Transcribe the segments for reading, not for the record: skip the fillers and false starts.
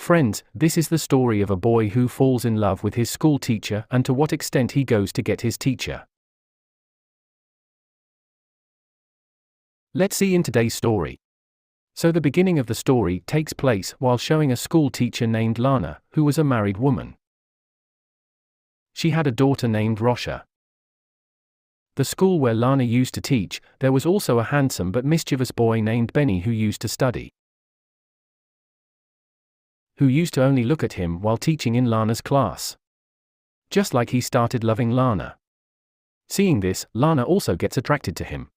Friends, this is the story of a boy who falls in love with his school teacher and to what extent he goes to get his teacher. Let's see in today's story. So the beginning of the story takes place while showing a school teacher named Lana, who was a married woman. She had a daughter named Rosha. The school where Lana used to teach, there was also a handsome but mischievous boy named Benny who used to study. Who used to only look at him while teaching in Lana's class. Just like he started loving Lana. Seeing this, Lana also gets attracted to him.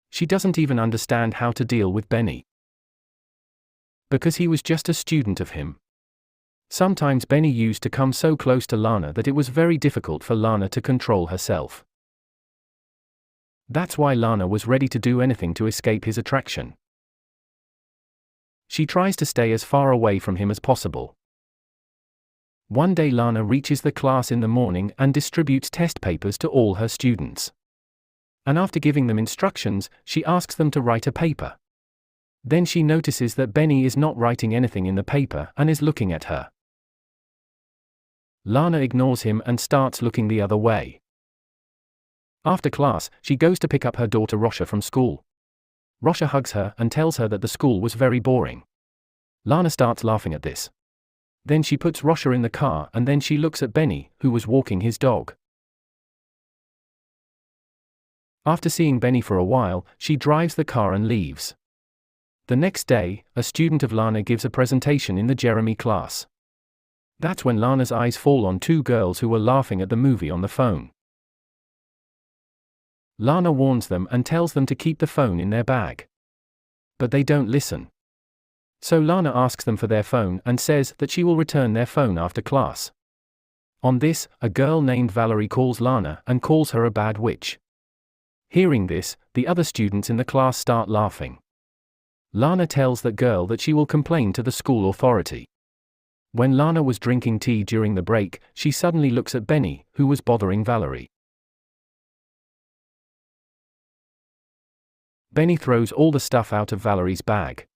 She doesn't even understand how to deal with Benny. Because he was just a student of him. Sometimes Benny used to come so close to Lana that it was very difficult for Lana to control herself. That's why Lana was ready to do anything to escape his attraction. She tries to stay as far away from him as possible. One day Lana reaches the class in the morning and distributes test papers to all her students. And after giving them instructions, she asks them to write a paper. Then she notices that Benny is not writing anything in the paper and is looking at her. Lana ignores him and starts looking the other way. After class, she goes to pick up her daughter Rosha from school. Rosha hugs her and tells her that the school was very boring. Lana starts laughing at this. Then she puts Rosha in the car and then she looks at Benny, who was walking his dog. After seeing Benny for a while, she drives the car and leaves. The next day, a student of Lana gives a presentation in the Jeremy class. That's when Lana's eyes fall on two girls who were laughing at the movie on the phone. Lana warns them and tells them to keep the phone in their bag. But they don't listen. So Lana asks them for their phone and says that she will return their phone after class. On this, a girl named Valerie calls Lana and calls her a bad witch. Hearing this, the other students in the class start laughing. Lana tells that girl that she will complain to the school authority. When Lana was drinking tea during the break, she suddenly looks at Benny, who was bothering Valerie. Benny throws all the stuff out of Valerie's bag.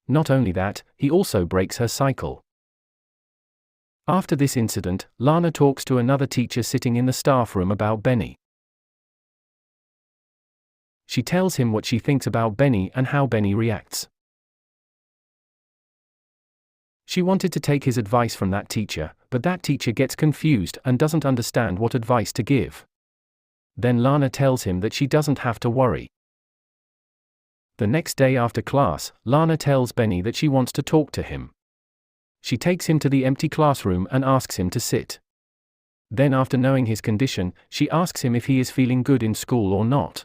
Not only that, he also breaks her cycle. After this incident, Lana talks to another teacher sitting in the staff room about Benny. She tells him what she thinks about Benny and how Benny reacts. She wanted to take his advice from that teacher, but that teacher gets confused and doesn't understand what advice to give. Then Lana tells him that she doesn't have to worry. The next day after class, Lana tells Benny that she wants to talk to him. She takes him to the empty classroom and asks him to sit. Then after knowing his condition, she asks him if he is feeling good in school or not.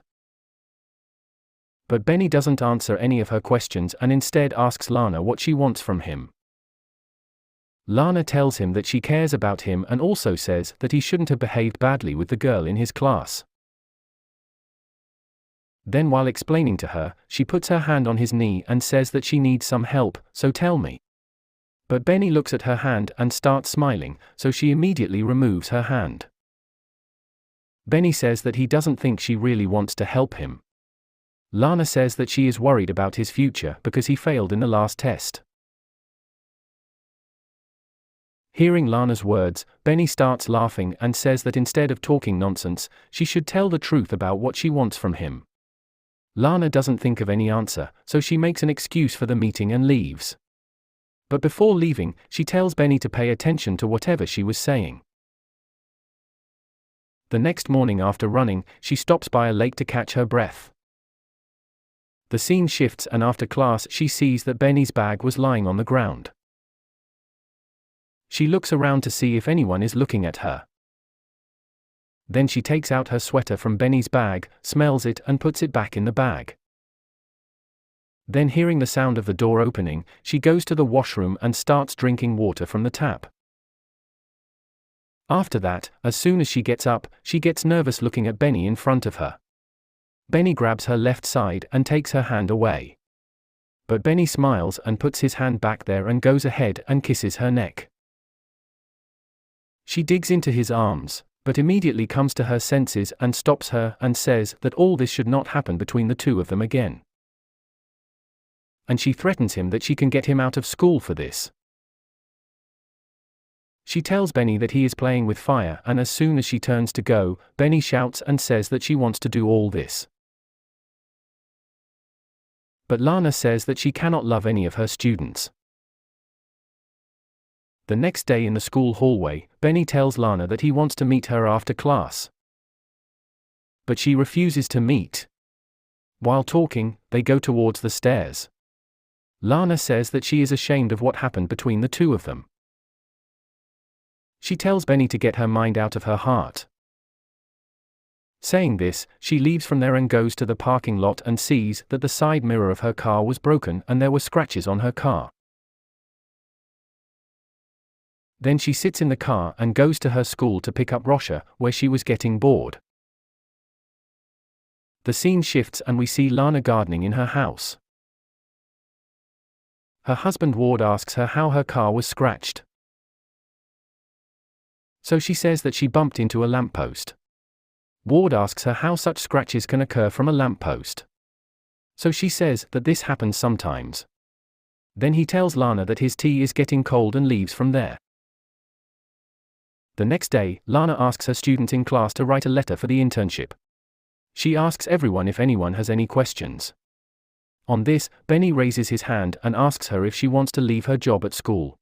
But Benny doesn't answer any of her questions and instead asks Lana what she wants from him. Lana tells him that she cares about him and also says that he shouldn't have behaved badly with the girl in his class. Then while explaining to her, she puts her hand on his knee and says that she needs some help, so tell me. But Benny looks at her hand and starts smiling, so she immediately removes her hand. Benny says that he doesn't think she really wants to help him. Lana says that she is worried about his future because he failed in the last test. Hearing Lana's words, Benny starts laughing and says that instead of talking nonsense, she should tell the truth about what she wants from him. Lana doesn't think of any answer, so she makes an excuse for the meeting and leaves. But before leaving, she tells Benny to pay attention to whatever she was saying. The next morning after running, she stops by a lake to catch her breath. The scene shifts and after class she sees that Benny's bag was lying on the ground. She looks around to see if anyone is looking at her. Then she takes out her sweater from Benny's bag, smells it and puts it back in the bag. Then hearing the sound of the door opening, she goes to the washroom and starts drinking water from the tap. After that, as soon as she gets up, she gets nervous looking at Benny in front of her. Benny grabs her left side and takes her hand away. But Benny smiles and puts his hand back there and goes ahead and kisses her neck. She digs into his arms, but immediately comes to her senses and stops her and says that all this should not happen between the two of them again. and she threatens him that she can get him out of school for this. She tells Benny that he is playing with fire, and as soon as she turns to go, Benny shouts and says that she wants to do all this. But Lana says that she cannot love any of her students. The next day in the school hallway, Benny tells Lana that he wants to meet her after class. But she refuses to meet. While talking, they go towards the stairs. Lana says that she is ashamed of what happened between the two of them. She tells Benny to get her mind out of her heart. Saying this, she leaves from there and goes to the parking lot and sees that the side mirror of her car was broken and there were scratches on her car. Then she sits in the car and goes to her school to pick up Rosha, where she was getting bored. The scene shifts and we see Lana gardening in her house. Her husband Ward asks her how her car was scratched. So she says that she bumped into a lamppost. Ward asks her how such scratches can occur from a lamppost. So she says that this happens sometimes. Then he tells Lana that his tea is getting cold and leaves from there. The next day, Lana asks her students in class to write a letter for the internship. She asks everyone if anyone has any questions. On this, Benny raises his hand and asks her if she wants to leave her job at school,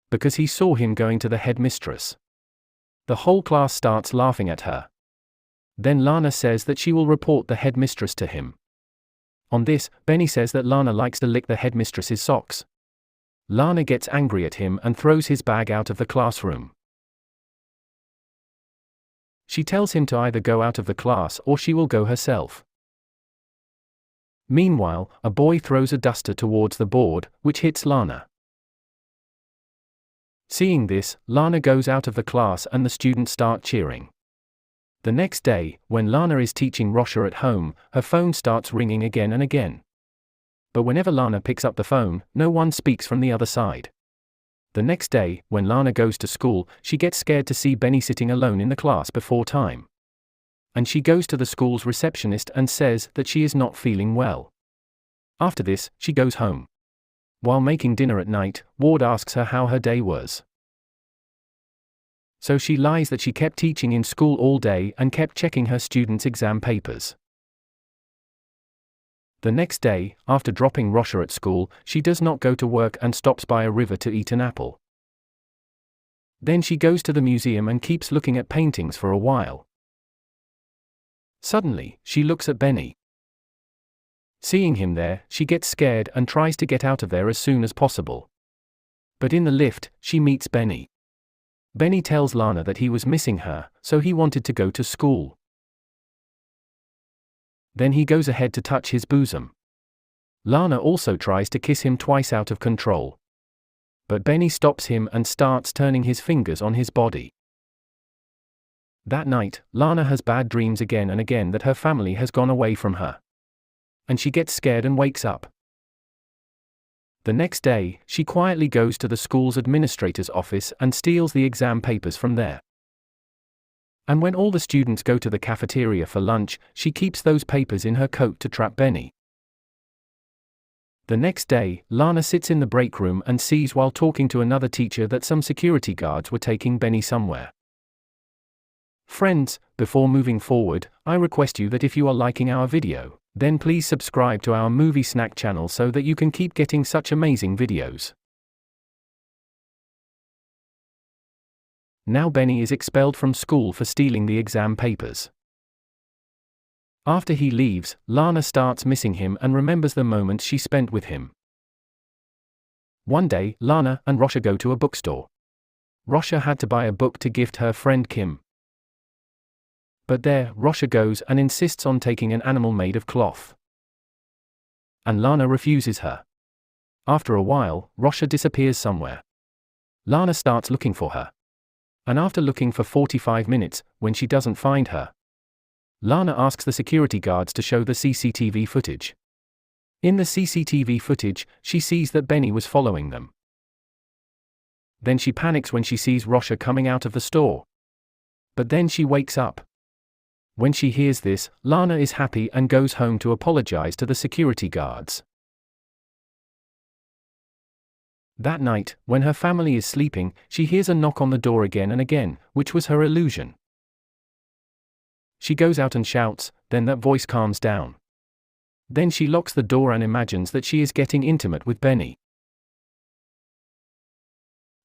because he saw him going to the headmistress. The whole class starts laughing at her. Then Lana says that she will report the headmistress to him. On this, Benny says that Lana likes to lick the headmistress's socks. Lana gets angry at him and throws his bag out of the classroom. She tells him to either go out of the class or she will go herself. Meanwhile, a boy throws a duster towards the board, which hits Lana. Seeing this, Lana goes out of the class and the students start cheering. The next day, when Lana is teaching Rosha at home, her phone starts ringing again and again. But whenever Lana picks up the phone, no one speaks from the other side. The next day, when Lana goes to school, she gets scared to see Benny sitting alone in the class before time. And she goes to the school's receptionist and says that she is not feeling well. After this, she goes home. While making dinner at night, Ward asks her how her day was. So she lies that she kept teaching in school all day and kept checking her students' exam papers. The next day, after dropping Rosha at school, she does not go to work and stops by a river to eat an apple. Then she goes to the museum and keeps looking at paintings for a while. Suddenly, she looks at Benny. Seeing him there, she gets scared and tries to get out of there as soon as possible. But in the lift, she meets Benny. Benny tells Lana that he was missing her, so he wanted to go to school. Then he goes ahead to touch his bosom. Lana also tries to kiss him twice out of control. But Benny stops him and starts turning his fingers on his body. That night, Lana has bad dreams again and again that her family has gone away from her. And she gets scared and wakes up. The next day, she quietly goes to the school's administrator's office and steals the exam papers from there. And when all the students go to the cafeteria for lunch, she keeps those papers in her coat to trap Benny. The next day, Lana sits in the break room and sees while talking to another teacher that some security guards were taking Benny somewhere. Friends, before moving forward, I request you that if you are liking our video, then please subscribe to our Movie Snack channel so that you can keep getting such amazing videos. Now Benny is expelled from school for stealing the exam papers. After he leaves, Lana starts missing him and remembers the moments she spent with him. One day, Lana and Rosha go to a bookstore. Rosha had to buy a book to gift her friend Kim. But there, Rosha goes and insists on taking an animal made of cloth. And Lana refuses her. After a while, Rosha disappears somewhere. Lana starts looking for her. And after looking for 45 minutes, when she doesn't find her, Lana asks the security guards to show the CCTV footage. In the CCTV footage, she sees that Benny was following them. Then she panics when she sees Rosha coming out of the store. But then she wakes up. When she hears this, Lana is happy and goes home to apologize to the security guards. That night, when her family is sleeping, she hears a knock on the door again and again, which was her illusion. She goes out and shouts, then that voice calms down. Then she locks the door and imagines that she is getting intimate with Benny.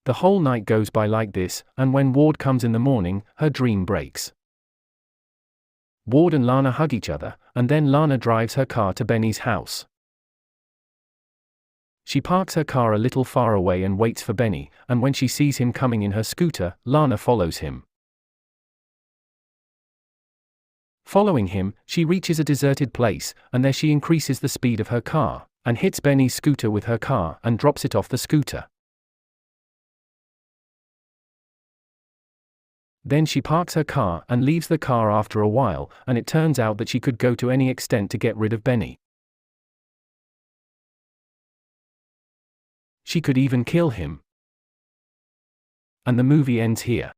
The whole night goes by like this, and when Ward comes in the morning, her dream breaks. Ward and Lana hug each other, and then Lana drives her car to Benny's house. She parks her car a little far away and waits for Benny, and when she sees him coming in her scooter, Lana follows him. Following him, she reaches a deserted place, and there she increases the speed of her car, and hits Benny's scooter with her car and drops it off the scooter. Then she parks her car and leaves the car after a while, and it turns out that she could go to any extent to get rid of Benny. She could even kill him. And the movie ends here.